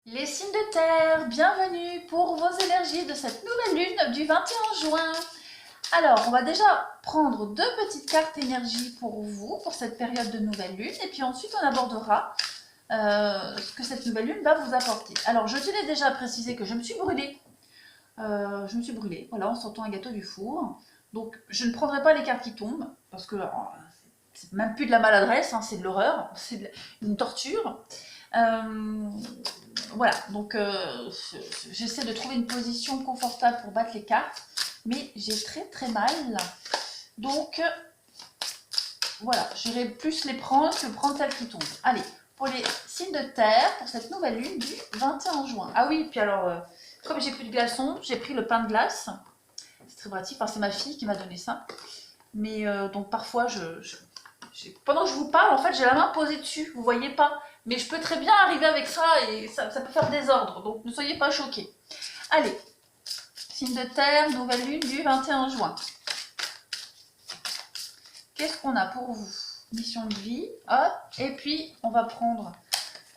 Les signes de terre, bienvenue pour vos énergies de cette nouvelle lune du 21 juin. Alors, on va déjà prendre deux petites cartes énergie pour vous, pour cette période de nouvelle lune, et puis ensuite on abordera ce que cette nouvelle lune va vous apporter. Alors, je tenais déjà à préciser que je me suis brûlée. Voilà, en sortant un gâteau du four. Donc, je ne prendrai pas les cartes qui tombent, parce que c'est même plus de la maladresse, hein, c'est de l'horreur, c'est une torture. Voilà, donc j'essaie de trouver une position confortable pour battre les cartes, mais j'ai très mal. Donc voilà, j'irai plus les prendre que prendre celles qui tombent. Allez, pour les signes de terre, pour cette nouvelle lune du 21 juin. Ah oui, puis alors, comme j'ai plus de glaçons, j'ai pris le pain de glace. C'est très pratique, enfin, c'est ma fille qui m'a donné ça. Mais donc parfois, pendant que je vous parle, en fait, j'ai la main posée dessus, vous voyez pas. Mais je peux très bien arriver avec ça et ça peut faire désordre, donc ne soyez pas choqués. Allez, signe de terre, nouvelle lune du 21 juin. Qu'est-ce qu'on a pour vous? Mission de vie, hop, et puis on va prendre,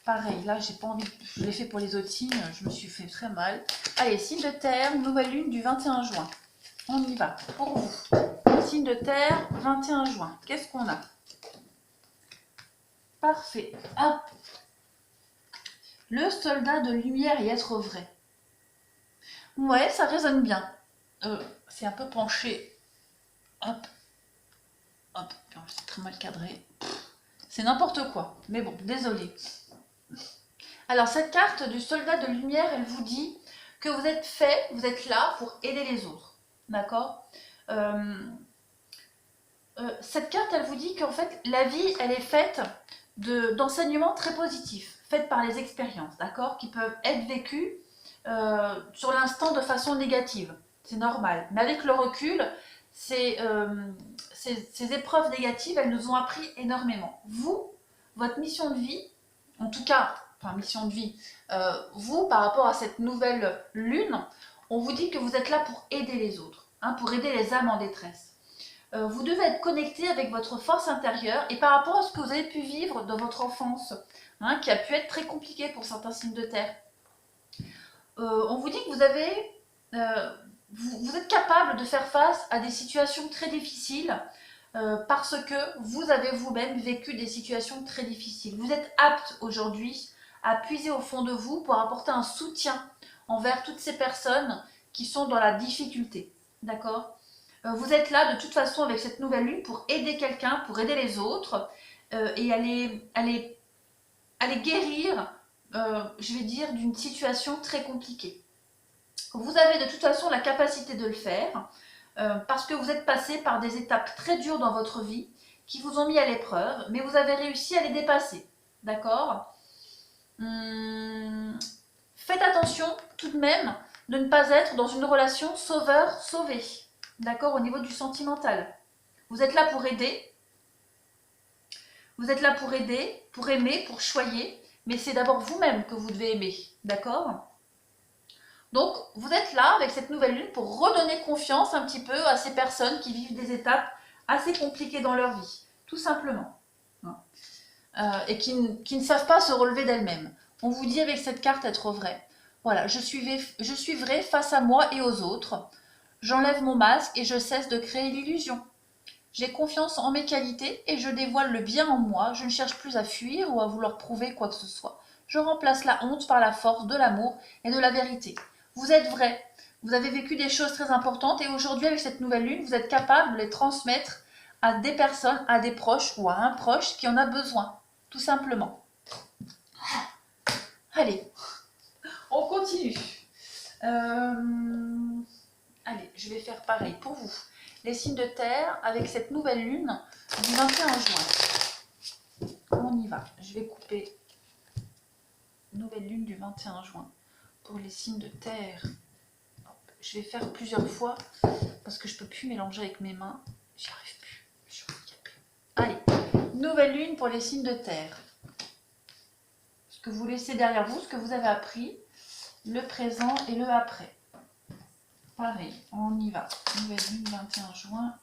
pareil, là j'ai pas envie, je l'ai fait pour les autres signes, je me suis fait très mal. Allez, signe de terre, nouvelle lune du 21 juin. On y va, pour vous. Signe de terre, 21 juin. Qu'est-ce qu'on a? Parfait. Hop. Le soldat de lumière et être vrai. Ouais, ça résonne bien. C'est un peu penché. Hop, hop. C'est très mal cadré. C'est n'importe quoi. Mais bon, désolé. Alors, cette carte du soldat de lumière, elle vous dit que vous êtes fait, vous êtes là pour aider les autres. D'accord. Cette carte, elle vous dit qu'en fait, la vie, elle est faite d'enseignements très positifs, faits par les expériences, d'accord, qui peuvent être vécues sur l'instant de façon négative. C'est normal. Mais avec le recul, ces épreuves négatives, elles nous ont appris énormément. Vous, votre mission de vie, en tout cas, enfin mission de vie, vous, par rapport à cette nouvelle lune, on vous dit que vous êtes là pour aider les autres, hein, pour aider les âmes en détresse. Vous devez être connecté avec votre force intérieure et par rapport à ce que vous avez pu vivre dans votre enfance, hein, qui a pu être très compliqué pour certains signes de terre. On vous dit que vous êtes capable de faire face à des situations très difficiles parce que vous avez vous-même vécu des situations très difficiles. Vous êtes apte aujourd'hui à puiser au fond de vous pour apporter un soutien envers toutes ces personnes qui sont dans la difficulté. D'accord? Vous êtes là de toute façon avec cette nouvelle lune pour aider quelqu'un, pour aider les autres et aller guérir, je vais dire, d'une situation très compliquée. Vous avez de toute façon la capacité de le faire parce que vous êtes passé par des étapes très dures dans votre vie qui vous ont mis à l'épreuve, mais vous avez réussi à les dépasser. D'accord? Faites attention tout de même de ne pas être dans une relation sauveur-sauvé. D'accord? Au niveau du sentimental. Vous êtes là pour aider. Vous êtes là pour aider, pour aimer, pour choyer. Mais c'est d'abord vous-même que vous devez aimer. D'accord? Donc, vous êtes là avec cette nouvelle lune pour redonner confiance un petit peu à ces personnes qui vivent des étapes assez compliquées dans leur vie. Tout simplement. Et qui ne savent pas se relever d'elles-mêmes. On vous dit avec cette carte être vrai. Voilà, je suis vrai face à moi et aux autres. J'enlève mon masque et je cesse de créer l'illusion. J'ai confiance en mes qualités et je dévoile le bien en moi. Je ne cherche plus à fuir ou à vouloir prouver quoi que ce soit. Je remplace la honte par la force de l'amour et de la vérité. Vous êtes vrai. Vous avez vécu des choses très importantes et aujourd'hui, avec cette nouvelle lune, vous êtes capable de les transmettre à des personnes, à des proches ou à un proche qui en a besoin. Tout simplement. Allez, on continue. Allez, je vais faire pareil pour vous. Les signes de terre avec cette nouvelle lune du 21 juin. On y va. Je vais couper nouvelle lune du 21 juin pour les signes de terre. Je vais faire plusieurs fois parce que je ne peux plus mélanger avec mes mains. J'y arrive plus. Je suis handicapée. Allez, nouvelle lune pour les signes de terre. Ce que vous laissez derrière vous, ce que vous avez appris, le présent et le après. Pareil, on y va. Nouvelle lune 21 juin.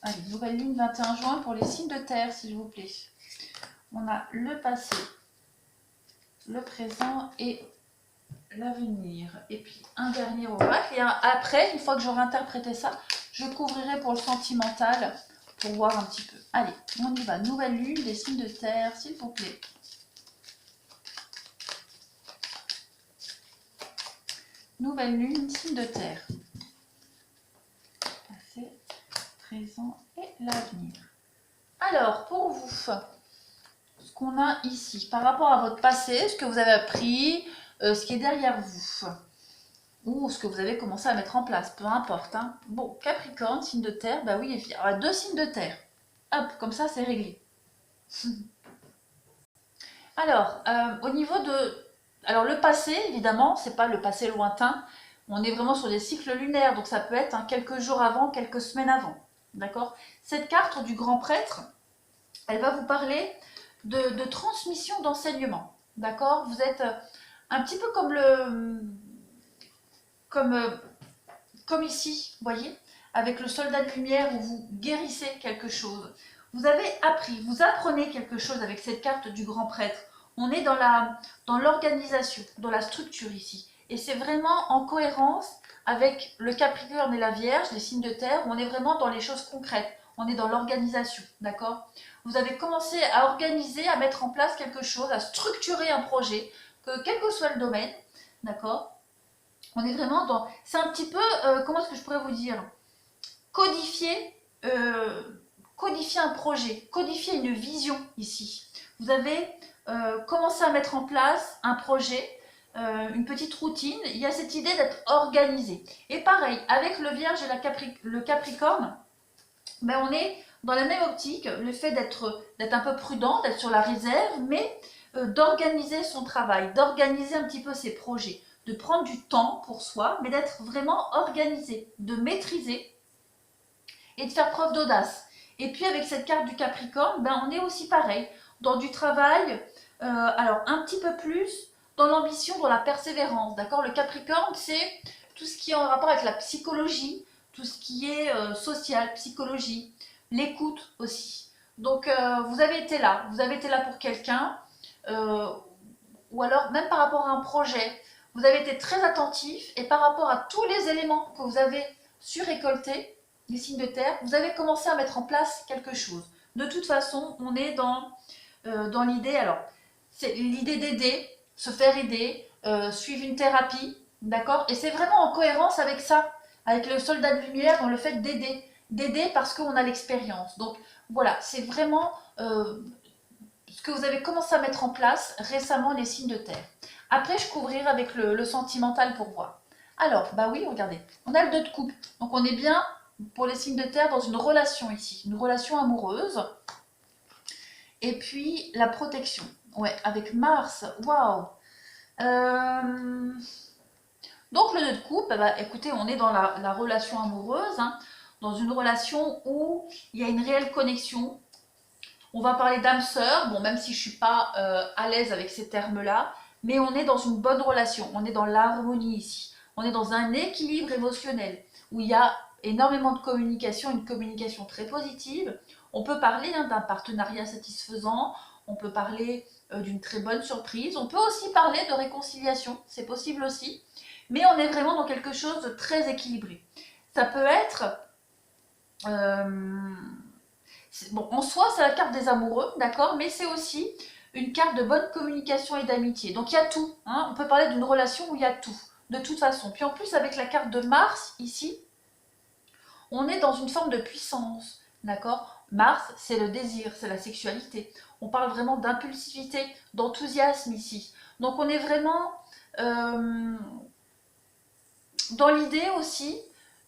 Allez, nouvelle lune 21 juin pour les signes de terre, s'il vous plaît. On a le passé, le présent et l'avenir. Et puis un dernier oracle. Et après, une fois que j'aurai interprété ça, je couvrirai pour le sentimental pour voir un petit peu. Allez, on y va. Nouvelle lune des signes de terre, s'il vous plaît. Nouvelle lune, signe de terre. Passé, présent et l'avenir. Alors, pour vous, ce qu'on a ici, par rapport à votre passé, ce que vous avez appris, ce qui est derrière vous, ou ce que vous avez commencé à mettre en place, peu importe. Hein. Bon, Capricorne, signe de terre, bah oui, il y aura 2 signes de terre. Hop, comme ça, c'est réglé. Alors, au niveau de... Alors, le passé, évidemment, c'est pas le passé lointain. On est vraiment sur des cycles lunaires, donc ça peut être quelques jours avant, quelques semaines avant. D'accord? Cette carte du grand prêtre, elle va vous parler de transmission d'enseignement. D'accord? Vous êtes un petit peu comme ici, vous voyez, avec le soldat de lumière où vous guérissez quelque chose. Vous avez appris, vous apprenez quelque chose avec cette carte du grand prêtre. On est dans l'organisation, dans la structure ici. Et c'est vraiment en cohérence avec le Capricorne et la Vierge, les signes de terre, où on est vraiment dans les choses concrètes. On est dans l'organisation, d'accord? Vous avez commencé à organiser, à mettre en place quelque chose, à structurer un projet, quel que soit le domaine, d'accord? On est vraiment dans... C'est un petit peu, comment est-ce que je pourrais vous dire? Codifier, codifier un projet, codifier une vision ici. Vous avez commencé à mettre en place un projet, une petite routine. Il y a cette idée d'être organisé. Et pareil, avec le Vierge et le Capricorne, ben on est dans la même optique, le fait d'être un peu prudent, d'être sur la réserve, mais d'organiser son travail, d'organiser un petit peu ses projets, de prendre du temps pour soi, mais d'être vraiment organisé, de maîtriser et de faire preuve d'audace. Et puis avec cette carte du Capricorne, ben on est aussi pareil, dans du travail, alors un petit peu plus dans l'ambition, dans la persévérance, d'accord? Le Capricorne, c'est tout ce qui est en rapport avec la psychologie, tout ce qui est social, psychologie, l'écoute aussi. Donc vous avez été là pour quelqu'un, ou alors même par rapport à un projet, vous avez été très attentif et par rapport à tous les éléments que vous avez su récolter, les signes de terre, vous avez commencé à mettre en place quelque chose. De toute façon, on est dans l'idée, alors, c'est l'idée d'aider, se faire aider, suivre une thérapie, d'accord? Et c'est vraiment en cohérence avec ça, avec le soldat de lumière, dans le fait d'aider parce qu'on a l'expérience. Donc voilà, c'est vraiment ce que vous avez commencé à mettre en place récemment, les signes de terre. Après, je couvrirai avec le sentimental pour voir. Alors, bah oui, regardez, on a le 2 de coupe. Donc on est bien, pour les signes de terre, dans une relation ici, une relation amoureuse. Et puis, la protection. Ouais, avec Mars, waouh. Donc le 2 de coupe, bah, écoutez, on est dans la relation amoureuse, hein, dans une relation où il y a une réelle connexion. On va parler d'âme sœur, bon, même si je ne suis pas à l'aise avec ces termes-là, mais on est dans une bonne relation, on est dans l'harmonie ici. On est dans un équilibre émotionnel où il y a énormément de communication, une communication très positive. On peut parler d'un partenariat satisfaisant, on peut parler d'une très bonne surprise, on peut aussi parler de réconciliation, c'est possible aussi, mais on est vraiment dans quelque chose de très équilibré. Ça peut être... bon, en soi, c'est la carte des amoureux, d'accord, mais c'est aussi une carte de bonne communication et d'amitié. Donc il y a tout, hein, on peut parler d'une relation où il y a tout, de toute façon. Puis en plus, avec la carte de Mars, ici, on est dans une forme de puissance, d'accord? Mars, c'est le désir, c'est la sexualité. On parle vraiment d'impulsivité, d'enthousiasme ici. Donc on est vraiment dans l'idée aussi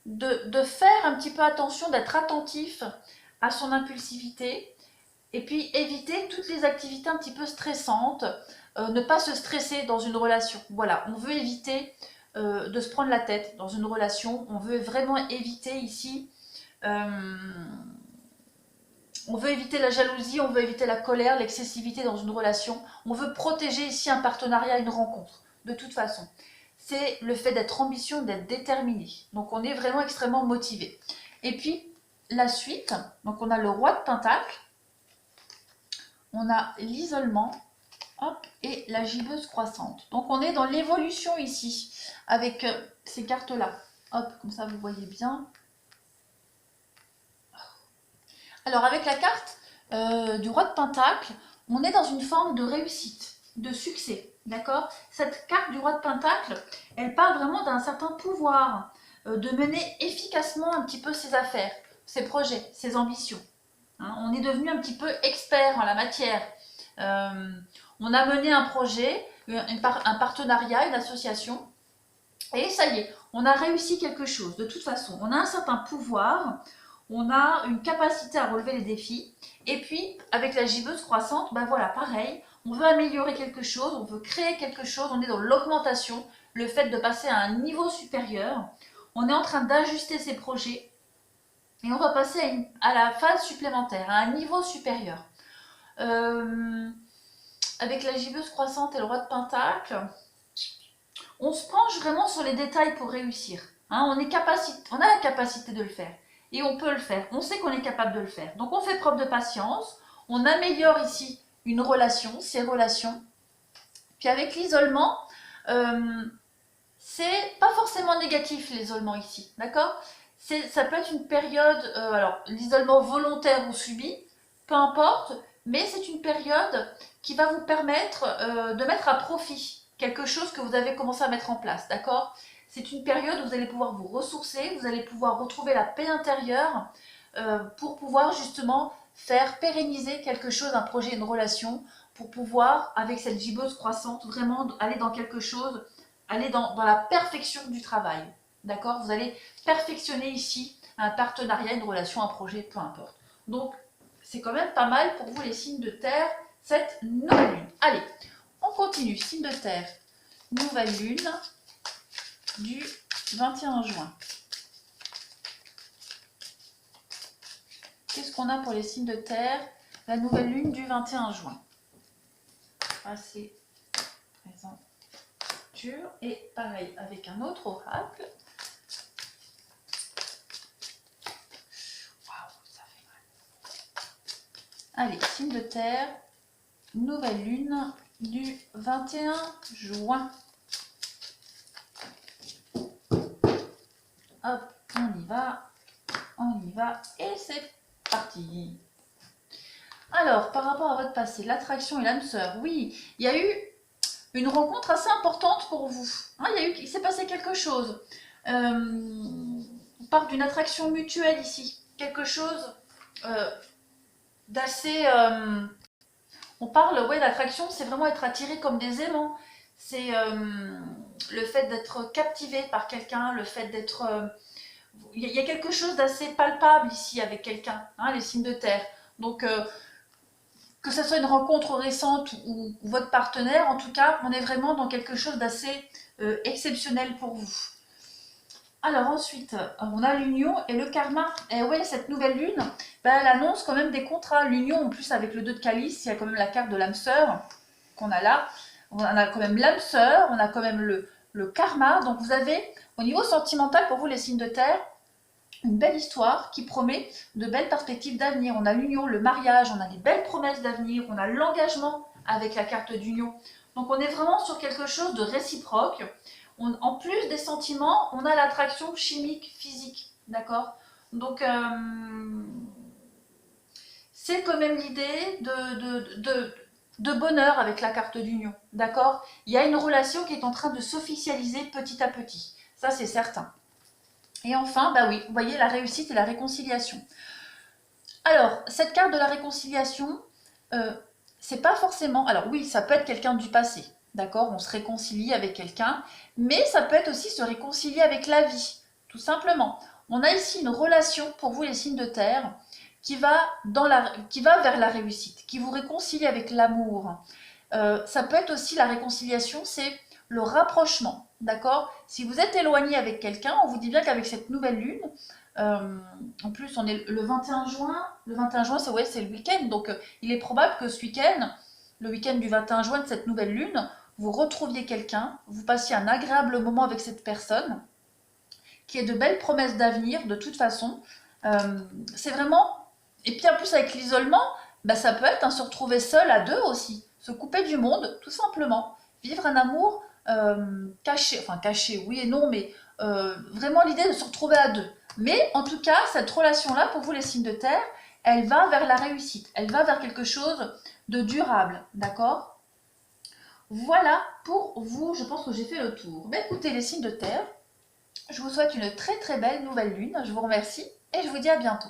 de faire un petit peu attention, d'être attentif à son impulsivité et puis éviter toutes les activités un petit peu stressantes, ne pas se stresser dans une relation. Voilà, on veut éviter de se prendre la tête dans une relation, on veut vraiment éviter ici, on veut éviter la jalousie, on veut éviter la colère, l'excessivité dans une relation, on veut protéger ici un partenariat, une rencontre, de toute façon. C'est le fait d'être ambitieux, d'être déterminé. Donc on est vraiment extrêmement motivé. Et puis, la suite. Donc on a le roi de pentacle, on a l'isolement, hop, et la gibbeuse croissante. Donc on est dans l'évolution ici, avec ces cartes-là. Hop, comme ça vous voyez bien. Alors avec la carte du roi de pentacle, on est dans une forme de réussite, de succès, d'accord? Cette carte du roi de pentacle, elle parle vraiment d'un certain pouvoir, de mener efficacement un petit peu ses affaires, ses projets, ses ambitions. Hein, on est devenu un petit peu expert en la matière. On a mené un projet, un partenariat, une association, et ça y est, on a réussi quelque chose. De toute façon, on a un certain pouvoir, on a une capacité à relever les défis. Et puis, avec la gibbeuse croissante, ben voilà, pareil, on veut améliorer quelque chose, on veut créer quelque chose, on est dans l'augmentation, le fait de passer à un niveau supérieur. On est en train d'ajuster ses projets et on va passer à la phase supplémentaire, à un niveau supérieur. Avec la gibbeuse croissante et le roi de pentacle, on se penche vraiment sur les détails pour réussir. Hein, on a la capacité de le faire. Et on peut le faire. On sait qu'on est capable de le faire. Donc on fait preuve de patience. On améliore ici une relation, ces relations. Puis avec l'isolement, c'est pas forcément négatif l'isolement ici. D'accord? Ça peut être une période, alors l'isolement volontaire ou subi, peu importe, mais c'est une période qui va vous permettre de mettre à profit quelque chose que vous avez commencé à mettre en place, d'accord? C'est une période où vous allez pouvoir vous ressourcer, vous allez pouvoir retrouver la paix intérieure pour pouvoir justement faire pérenniser quelque chose, un projet, une relation, pour pouvoir, avec cette gibbeuse croissante, vraiment aller dans quelque chose, aller dans la perfection du travail, d'accord? Vous allez perfectionner ici un partenariat, une relation, un projet, peu importe. Donc, c'est quand même pas mal pour vous les signes de terre, cette nouvelle lune. Allez, on continue. Signe de terre, nouvelle lune du 21 juin. Qu'est-ce qu'on a pour les signes de terre? La nouvelle lune du 21 juin. Passé, présent, futur. Et pareil avec un autre oracle. Waouh, ça fait mal. Allez, signe de terre, nouvelle lune du 21 juin. Hop, on y va, et c'est parti. Alors, par rapport à votre passé, l'attraction et l'âme sœur, oui, il y a eu une rencontre assez importante pour vous. Hein, il s'est passé quelque chose. On parle d'une attraction mutuelle ici, quelque chose d'assez... on parle, ouais, d'attraction, c'est vraiment être attiré comme des aimants. C'est le fait d'être captivé par quelqu'un, le fait d'être... il y a quelque chose d'assez palpable ici avec quelqu'un, hein, les signes de terre. Donc, que ce soit une rencontre récente ou votre partenaire, en tout cas, on est vraiment dans quelque chose d'assez exceptionnel pour vous. Alors ensuite, on a l'union et le karma. Et ouais, cette nouvelle lune, ben, elle annonce quand même des contrats. L'union, en plus, avec le 2 de calice, il y a quand même la carte de l'âme sœur qu'on a là. On a quand même l'âme sœur, on a quand même le karma. Donc vous avez, au niveau sentimental, pour vous, les signes de terre, une belle histoire qui promet de belles perspectives d'avenir. On a l'union, le mariage, on a des belles promesses d'avenir, on a l'engagement avec la carte d'union. Donc on est vraiment sur quelque chose de réciproque. En plus des sentiments, on a l'attraction chimique, physique, d'accord? Donc c'est quand même l'idée de bonheur avec la carte d'union, d'accord? Il y a une relation qui est en train de s'officialiser petit à petit, ça c'est certain. Et enfin, bah oui, vous voyez la réussite et la réconciliation. Alors, cette carte de la réconciliation, c'est pas forcément... Alors oui, ça peut être quelqu'un du passé, d'accord? On se réconcilie avec quelqu'un, mais ça peut être aussi se réconcilier avec la vie, tout simplement. On a ici une relation, pour vous les signes de terre, qui va vers la réussite, qui vous réconcilie avec l'amour. Ça peut être aussi la réconciliation, c'est le rapprochement, d'accord? Si vous êtes éloigné avec quelqu'un, on vous dit bien qu'avec cette nouvelle lune, en plus on est le 21 juin, c'est ouais, c'est le week-end, donc il est probable que ce week-end, le week-end du 21 juin de cette nouvelle lune, vous retrouviez quelqu'un, vous passiez un agréable moment avec cette personne, qui ait de belles promesses d'avenir de toute façon, C'est vraiment... Et puis en plus avec l'isolement, bah, ça peut être se retrouver seul à deux aussi. Se couper du monde, tout simplement. Vivre un amour caché, enfin caché, oui et non, mais vraiment l'idée de se retrouver à deux. Mais en tout cas, cette relation-là, pour vous les signes de terre, elle va vers la réussite. Elle va vers quelque chose de durable, d'accord? Voilà pour vous, je pense que j'ai fait le tour. Ben, écoutez les signes de terre, je vous souhaite une très très belle nouvelle lune, je vous remercie et je vous dis à bientôt.